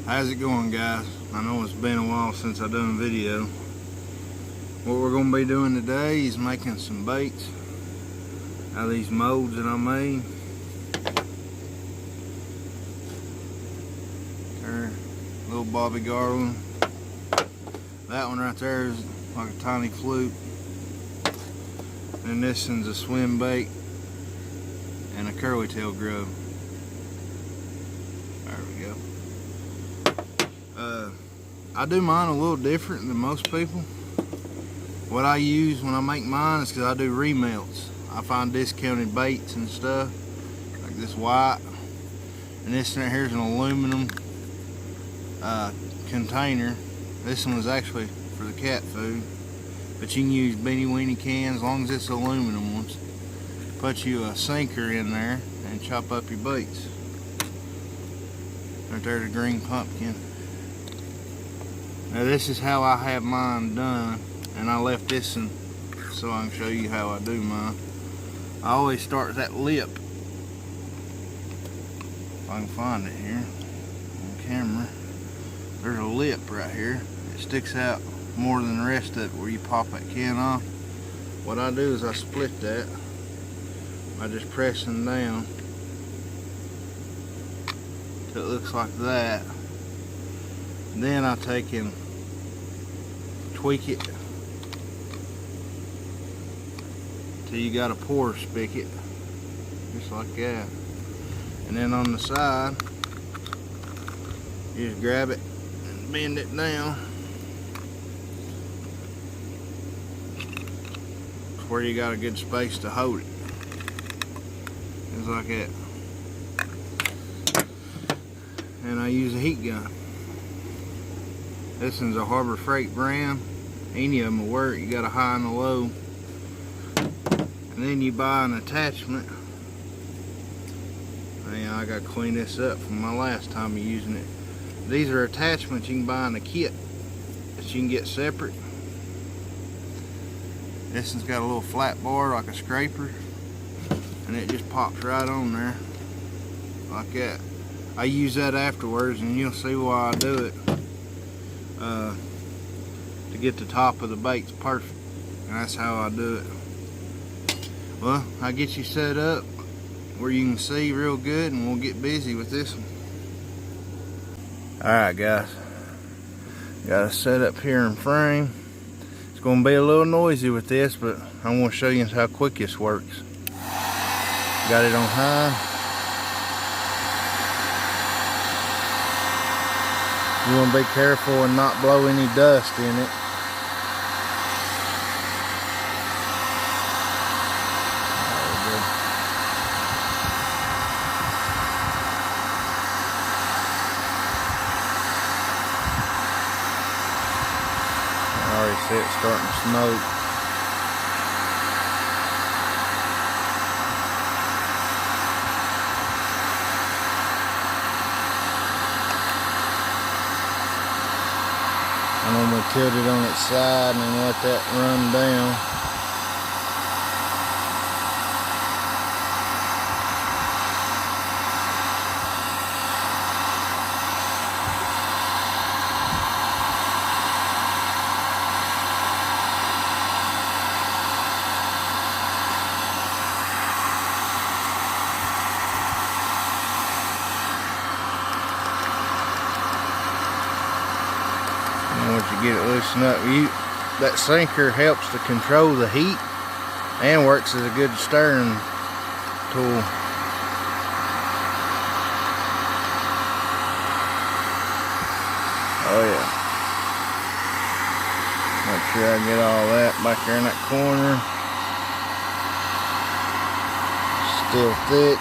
How's it going, guys? I know it's been a while since I've done a video. What we're going to be doing today is making some baits out of these molds that I made. There, little Bobby Garland. That one right there is like a tiny fluke. And this one's a swim bait and a curly tail grub. There we go. I do mine a little different than most people. What I use when I make mine is because I do remelts. I find discounted baits and stuff, like this white. And this right here is an aluminum container. This one was actually for the cat food. But you can use beanie weenie cans as long as it's aluminum ones. Put you a sinker in there and chop up your baits. Right there's a green pumpkin. Now this is how I have mine done, and I left this one so I can show you how I do mine. I always start with that lip. If I can find it here on camera. There's a lip right here. It sticks out more than the rest of it where you pop that can off. What I do is I split that by just pressing down till it looks like that. Then I take and tweak it till you got a pour spigot, just like that. And then on the side, you just grab it and bend it down to where you got a good space to hold it, just like that. And I use a heat gun. This one's a Harbor Freight brand. Any of them will work. You got a high and a low. And then you buy an attachment. And I got to clean this up from my last time of using it. These are attachments you can buy in a kit that you can get separate. This one's got a little flat bar like a scraper. And it just pops right on there. Like that. I use that afterwards and you'll see why I do it. To get the top of the baits perfect, and that's how I do it. Well, I'll get you set up where you can see real good, and we'll get busy with this one. Alright guys, got it set up here in frame. It's going to be a little noisy with this, but I want to show you how quick this works. Got it on high. You want to be careful and not blow any dust in it. I already see it starting to smoke. I normally tilt it on its side and then let that run down. Once you get it loosened up, that sinker helps to control the heat and works as a good stirring tool. Oh yeah. Make sure I get all that back there in that corner. Still thick.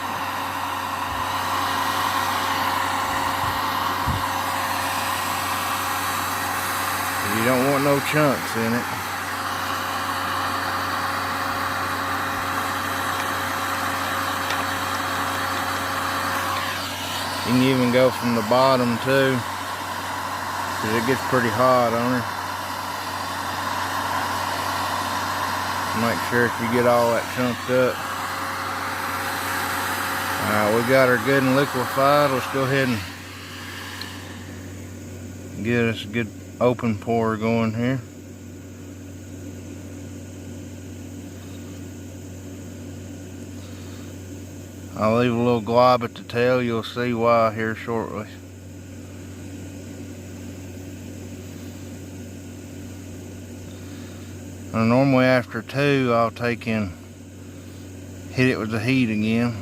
You don't want no chunks in it. You can even go from the bottom too, because it gets pretty hot on her. Make sure if you get all that chunked up. Alright, we got her good and liquefied. Let's go ahead and get us a good open pour going here. I'll leave a little glob at the tail. You'll see why here shortly. Now, normally after 2, I'll take in, hit it with the heat again.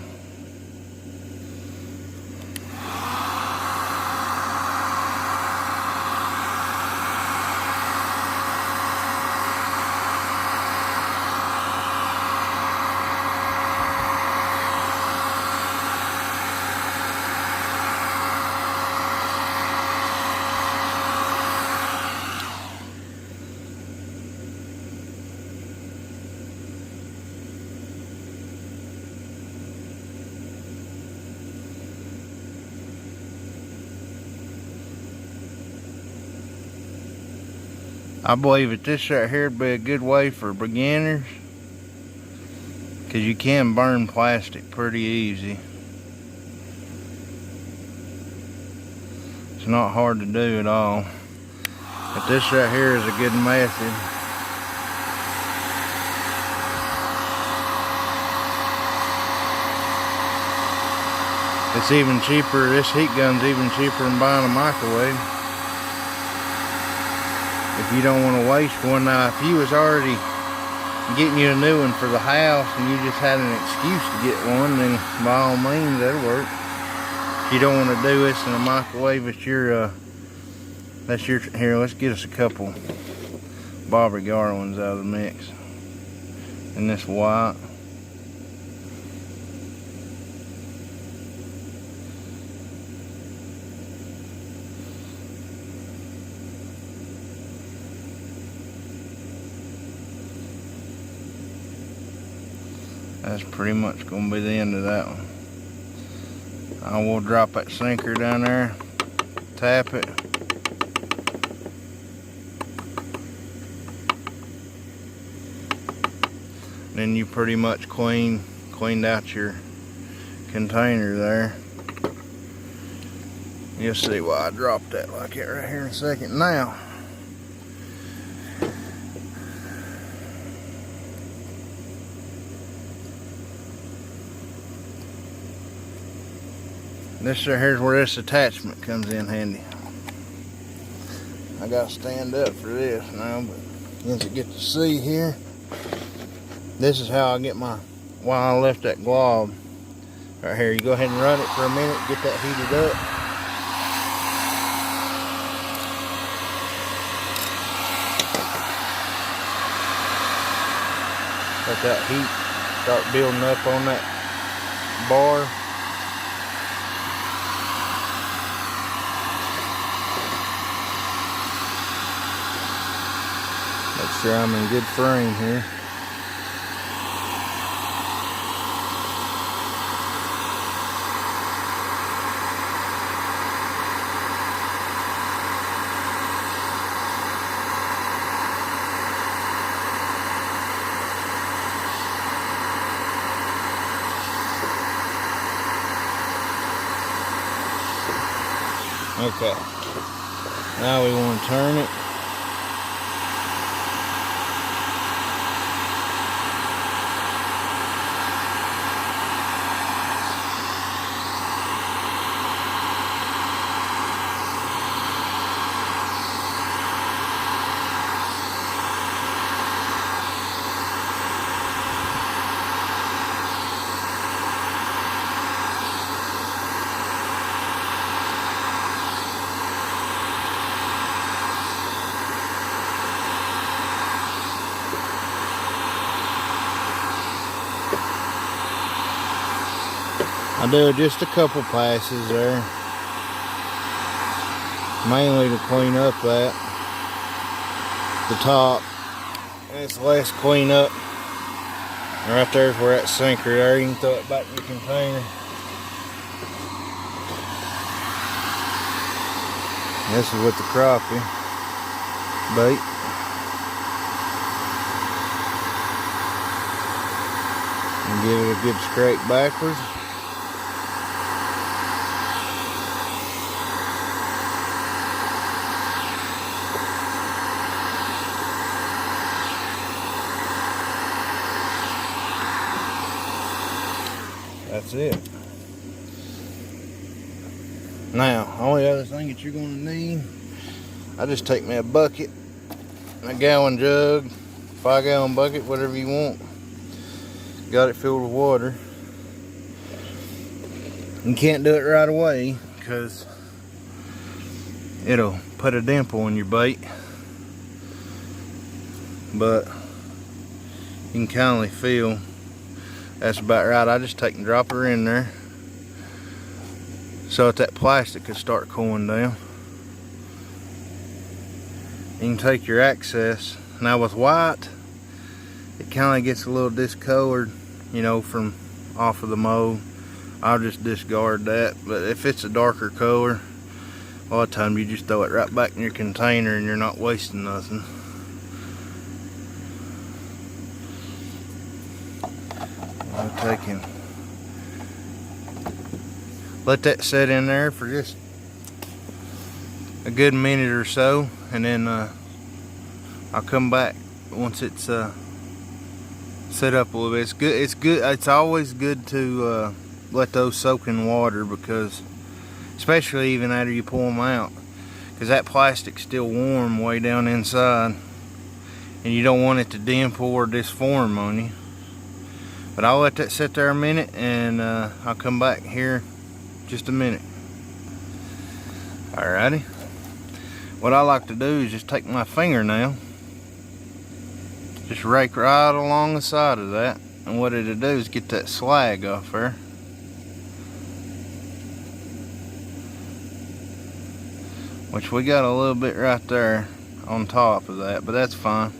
I believe that this right here would be a good way for beginners, because you can burn plastic pretty easy. It's not hard to do at all. But this right here is a good method. It's even cheaper, this heat gun's even cheaper than buying a microwave. If you don't want to waste one. Now, if you was already getting you a new one for the house and you just had an excuse to get one, then by all means, that'll work. If you don't want to do this in a microwave, it's your, here, let's get us a couple Bobby Garlands out of the mix. And this white. That's pretty much going to be the end of that one. I will drop that sinker down there, tap it. Then you pretty much cleaned out your container there. You'll see why I dropped that like that right here in a second. Now, this right here's where this attachment comes in handy. I gotta stand up for this now, but as you get to see here, this is how I get my, while I left that glob right here. You go ahead and run it for a minute, get that heated up. Let that heat start building up on that bar. Make sure I'm in good frame here. Okay, now we want to turn it. I do just a couple passes there, mainly to clean up that, the top. It's less clean up. Right there's where that sinker there, you can throw it back in your container. This is with the crappie bait. And give it a good scrape backwards. That's it. Now, only other thing that you're going to need, I just take me a bucket, a gallon jug, 5-gallon bucket, whatever you want. Got it filled with water. You can't do it right away because it'll put a dimple in your bait, but you can kindly feel that's about right. I just take and drop her in there so that plastic could start cooling down. You can take your access. Now with white, it kind of gets a little discolored, you know, from off of the mold. I'll just discard that. But if it's a darker color, a lot of times you just throw it right back in your container and you're not wasting nothing. I'll take and let that set in there for just a good minute or so, and then I'll come back once it's set up a little bit. It's good. It's good. It's always good to let those soak in water, because especially even after you pull them out, because that plastic's still warm way down inside, and you don't want it to dimple or disform on you. But I'll let that sit there a minute, and I'll come back here just a minute. Alrighty. What I like to do is just take my fingernail, just rake right along the side of that, and what it'll do is get that slag off there. Which we got a little bit right there on top of that, but that's fine.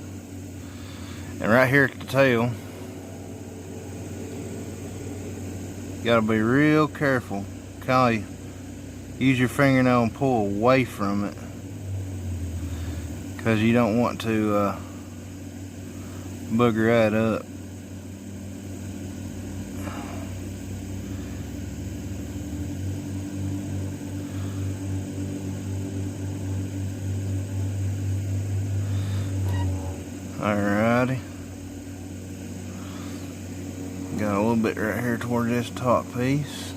And right here at the tail, you gotta be real careful. Kind of use your fingernail and pull away from it, because you don't want to booger that up. Alrighty. Got a little bit right here toward this top piece.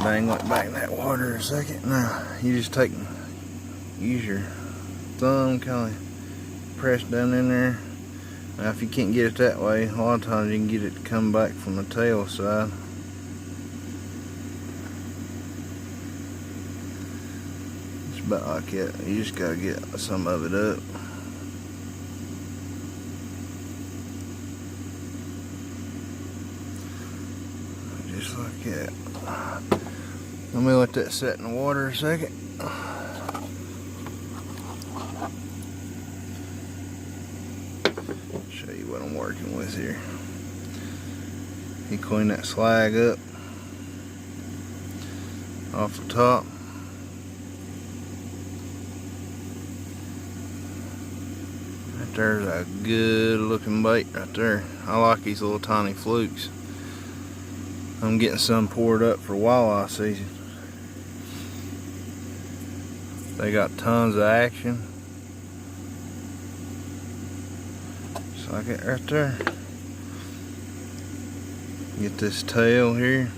Bang, look back in that water a second. Now, you just use your thumb, kind of press down in there. Now, if you can't get it that way, a lot of times you can get it to come back from the tail side. It's about like it. You just gotta get some of it up. Just like that. Let me let that set in the water a second. Show you what I'm working with here. You clean that slag up off the top. Right there's a good looking bait right there. I like these little tiny flukes. I'm getting some poured up for walleye season. They got tons of action. Just like it right there. Get this tail here.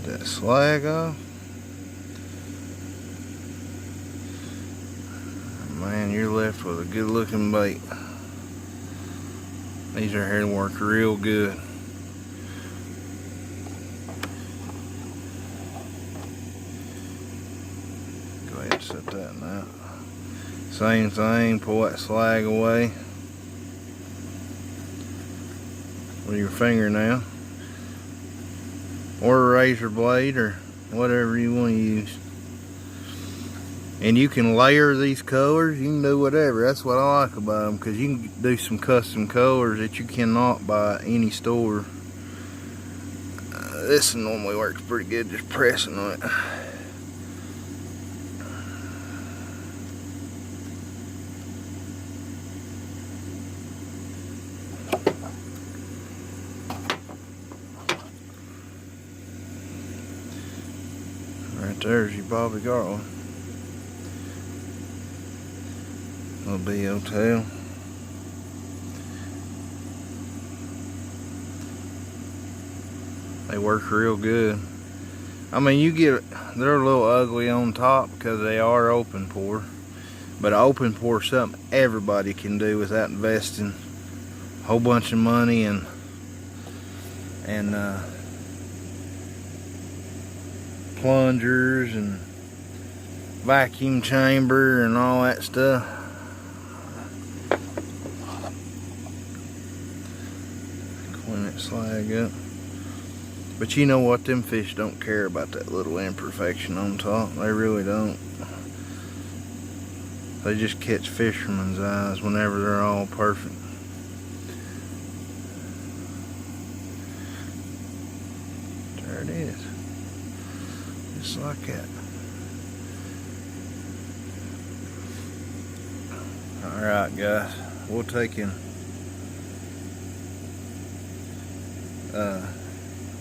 That slag off. Man, you're left with a good looking bait. These are here to work real good. Go ahead and set that in that. Same thing, pull that slag away with your fingernail or a razor blade or whatever you want to use. And you can layer these colors, you can do whatever. That's what I like about them, because you can do some custom colors that you cannot buy at any store. This normally works pretty good, just pressing on it. Right there's your Bobby Garland. Little BO tail. They work real good. I mean, they're a little ugly on top because they are open pour. But an open pour is something everybody can do without investing a whole bunch of money and plungers and vacuum chamber and all that stuff. Clean that slag up. But you know what, them fish don't care about that little imperfection on top. They really don't. They just catch fishermen's eyes whenever they're all perfect. There it is. Just like that. Alright guys, we'll take in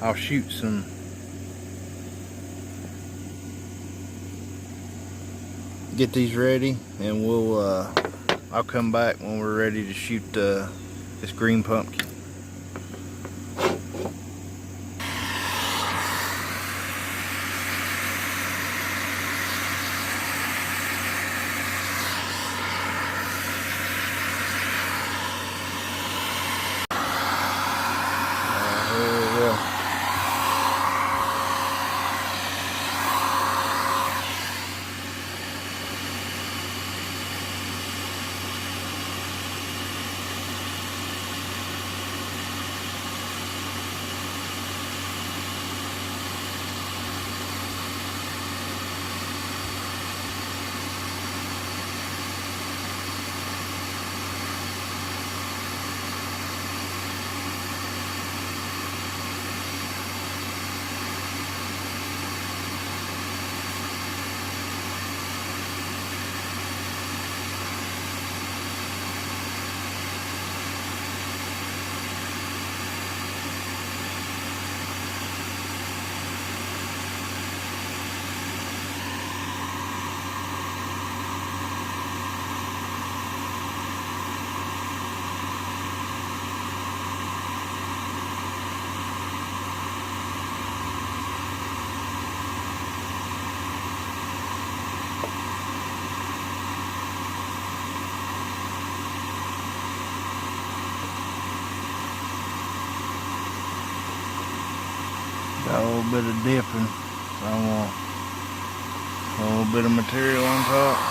I'll shoot some get these ready, and I'll come back when we're ready to shoot this green pumpkin. Got a little bit of dipping, so I want a little bit of material on top.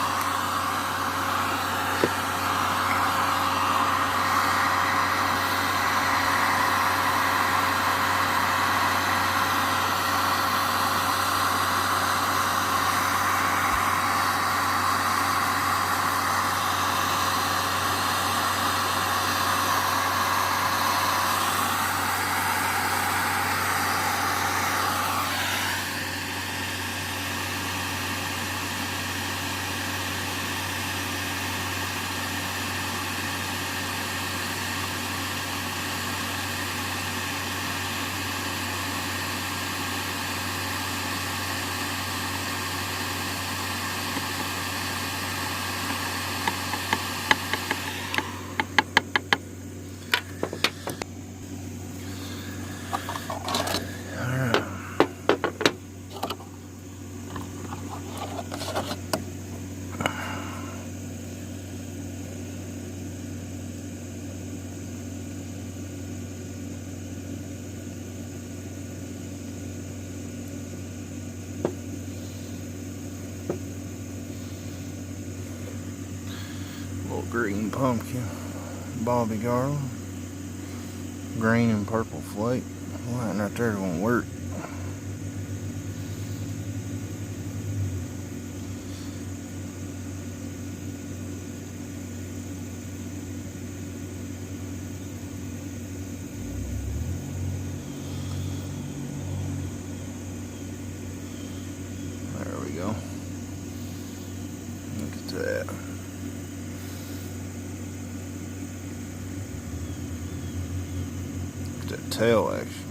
little green pumpkin, Bobby Garland, green and purple flake. Lighting right there gonna work. There we go. Look at that. Look at that tail action.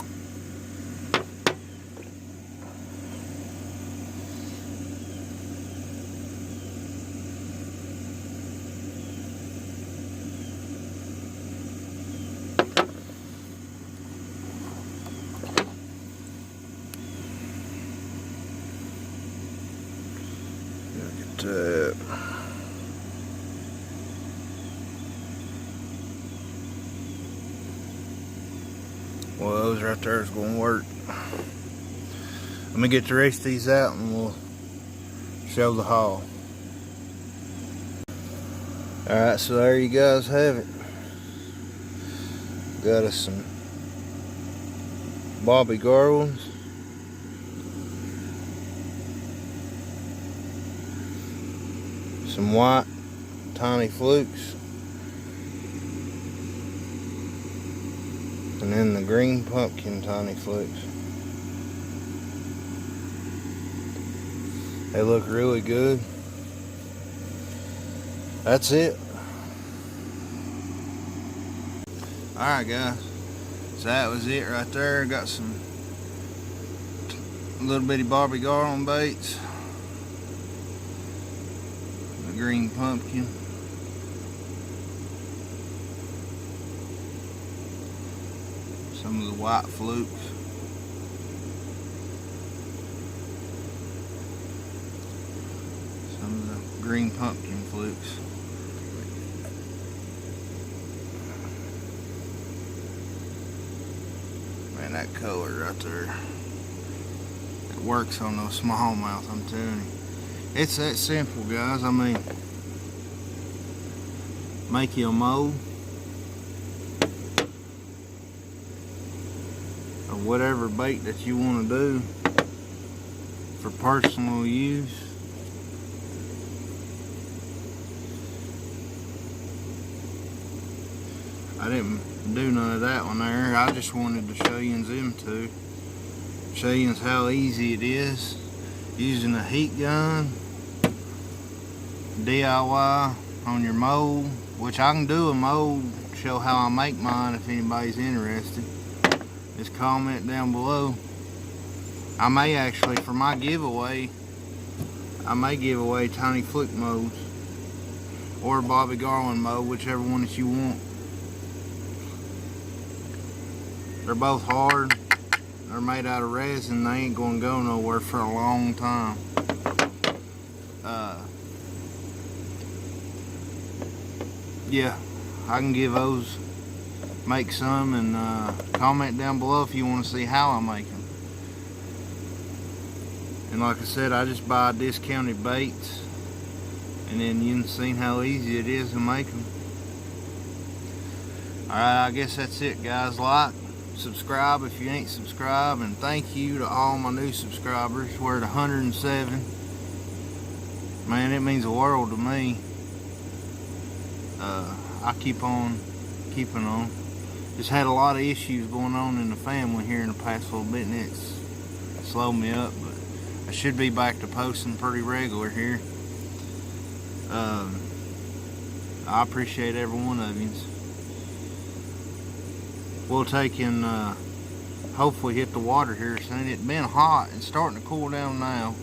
Look at that. Well, those right there is going to work. Let me get the rest of these out and we'll show the haul. Alright, so there you guys have it. Got us some Bobby Garlands. Some white tiny flukes. And then the green pumpkin tiny flukes. They look really good. That's it. Alright guys, so that was it right there. Got some little bitty Bobby Garland baits. The green pumpkin. Some of the white flukes. Some of the green pumpkin flukes. Man, that color right there, it works on those smallmouth, I'm telling you. It's that simple, guys. I mean, make you a mold of whatever bait that you want to do for personal use. I didn't do none of that one there. I just wanted to show you them two. Show you how easy it is using a heat gun, DIY on your mold, which I can do a mold, show how I make mine if anybody's interested. Just comment down below. I may actually, for my giveaway, I may give away tiny fluke molds or Bobby Garland mold, whichever one that you want. They're both hard. They're made out of resin. They ain't gonna go nowhere for a long time. Yeah, I can give those, make some, and comment down below if you want to see how I make them. And like I said, I just buy discounted baits, and then you can see how easy it is to make them. Alright, I guess that's it, guys. Like, subscribe if you ain't subscribed, and thank you to all my new subscribers. We're at 107. Man, it means the world to me. I keep on keeping on. Just had a lot of issues going on in the family here in the past little bit, and it's slowed me up, but I should be back to posting pretty regular here. I appreciate every one of you. We'll take and hopefully hit the water here soon. It's been hot and starting to cool down now,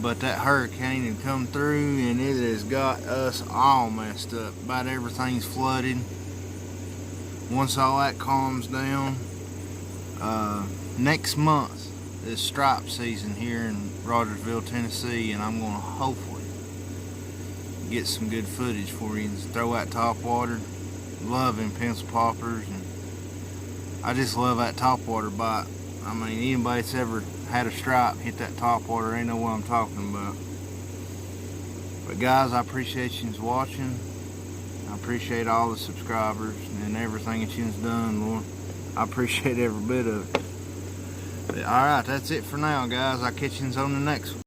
but that hurricane had come through and it has got us all messed up. About everything's flooded. Once all that calms down, next month is stripe season here in Rogersville, Tennessee, and I'm going to hopefully get some good footage for you and throw that top water. Loving pencil poppers, and I just love that top water bite. I mean, anybody that's ever had a stripe hit that top water, ain't know what I'm talking about. But guys, I appreciate you watching. I appreciate all the subscribers and everything that you've done, Lord. I appreciate every bit of it. But, all right, that's it for now, guys. I'll catch you on the next one.